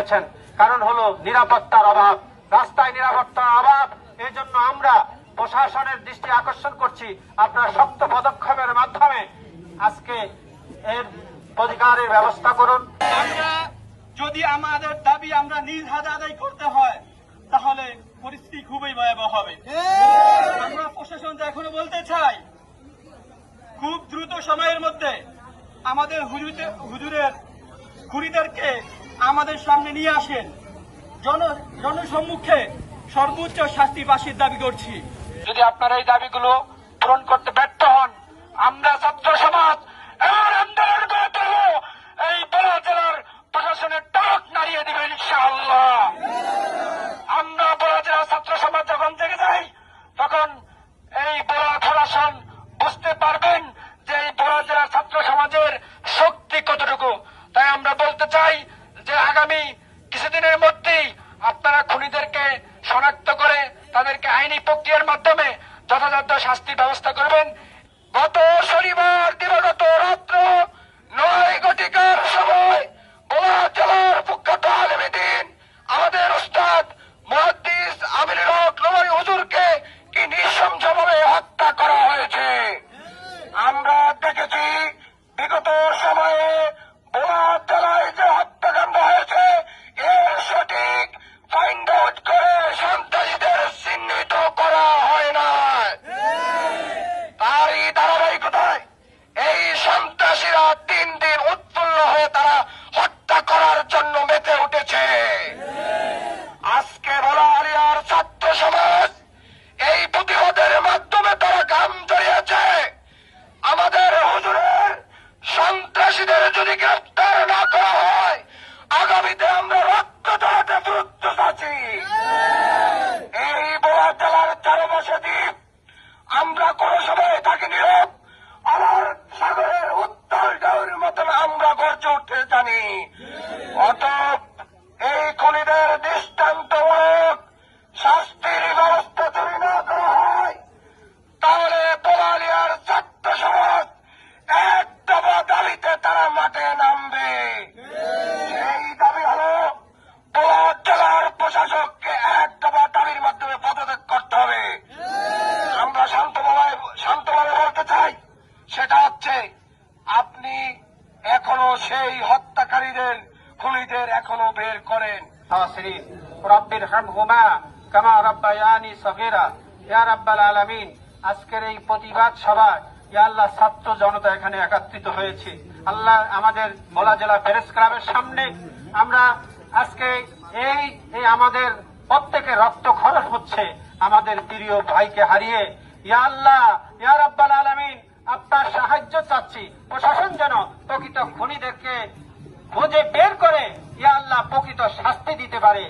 করেছেন। কারণ হলো নিরাপত্তার অভাব, রাস্তায় নিরাপত্তার অভাব। এই জন্য আমরা প্রশাসনের দৃষ্টি আকর্ষণ করছি, আপনারা শক্ত পদক্ষেপের মাধ্যমে আজকে এর প্রতিকারের ব্যবস্থা করুন। আমরা যদি আমাদের দাবি আমরা নিজ হাতে আদায় করতে হয় তাহলে পরিস্থিতি খুবই ভয়াবহ হবে। আমরা প্রশাসনকে এখনো বলতে চাই, খুব দ্রুত সময়ের মধ্যে আমাদের হুজুরের খুনিদেরকে আমাদের সামনে নিয়ে আসেন, জনসম্মুখে সর্বোচ্চ শাস্তি ফাঁসির দাবি করছি। যদি আপনারা এই দাবিগুলো পূরণ করতে ব্যর্থ হন, আমরা ছাত্র সমাজ এমন আন্দোলন করে তুলব, এই বড় জেলার প্রশাসনের টনক নাড়িয়ে দেবে ইনশাআল্লাহ। আমরা বড় জেলার ছাত্র সমাজ যখন জেগে যাই, তখন এই বড় প্রশাসন বুঝতে পারবেন যে এই বড় জেলার ছাত্র সমাজের শক্তি কতটুকু। তাই আমরা বলতে চাই যে আগামী কিছুদিনের মধ্যেই আপনারা খুনিদেরকে শনাক্ত করে তাদেরকে আইনি প্রক্রিয়ার মাধ্যমে যথাযথ শাস্তি ব্যবস্থা করবেন। গত শনিবার দিবাগত রাত্র 9 ঘটিকার সময় বোলা জেলার প্রখ্যাত আলেমে দ্বীন আমাদের উস্তাদ মুহাদ্দিস আমিনুল হক নোমানী হুজুরকে কি নৃশংসভাবে হত্যা করা হয়েছে। আমরা দেখেছি বিগত সময়ে বোলা জেলায় যে হত্যাকাণ্ড হয়েছে, এর সঠিক ফাইন্ড আউট করে সন্ত্রাসীদের চিহ্নিত করা হয় না। তারই ধারাবাহিকতায় এই সন্ত্রাসীরা দিন দিন উৎফুল্ল হয়ে তারা হত্যা করার জন্য মেতে উঠেছে। আজকে বলা আলিয়ার ছাত্র সমাজ এই প্রতিবাদের মাধ্যমে তারা গাম জড়িয়েছে। আমাদের হুজুরের সন্ত্রাসীদের যদি গ্রেফতার না করা হয়, আগামীতে আমরা রক্ত জড়াতে প্রস্তুত আছি। এই বোলা জেলার চারপাশে দ্বীপ, আমরা কোন সময় থাকি নীরব, আমার সাগরের উত্তাল ঢেউর মতন আমরা গর্জে উঠতে জানি। অতএব এই খুনিদের দৃষ্টান্তমূলক শাস্তির ব্যবস্থা যদি না করা হয়, তাহলে বোলালিয়ার ছাত্র সমাজ এক দফা দাবিতে তারা মাঠে নামবে। এই দাবি হল বোলা জেলার প্রশাসককে এক দফা দাবির মাধ্যমে পদত্যাগ করতে হবে। আমরা শান্তভাবে বলতে চাই, সেটা হচ্ছে আপনি এখনো সেই হত্যাকারীদের খুনিদের এখনো বের করেন। রব্বির হামহুমা কামা রাব্বায়ানি সগীরা। ইয়া রাব্বাল আলামিন, আজকের এই প্রতিবাদ সভায় ইয়া আল্লাহ ছাত্র জনতা এখানে একত্রিত হয়েছে। আল্লাহ, আমাদের ভোলা জেলা প্রেস ক্লাবের সামনে আমরা আজকে এই আমাদের প্রত্যেকের রক্ত খরচ হচ্ছে আমাদের প্রিয় ভাইকে হারিয়ে। ইয়া আল্লাহ, ইয়া রাব্বাল আলামিন, আপনার সাহায্য চাচ্ছি। প্রশাসন যেন প্রকৃত খুনিদেরকে খুঁজে বের করে ইয়া আল্লাহ প্রকৃত শাস্তি দিতে পারে।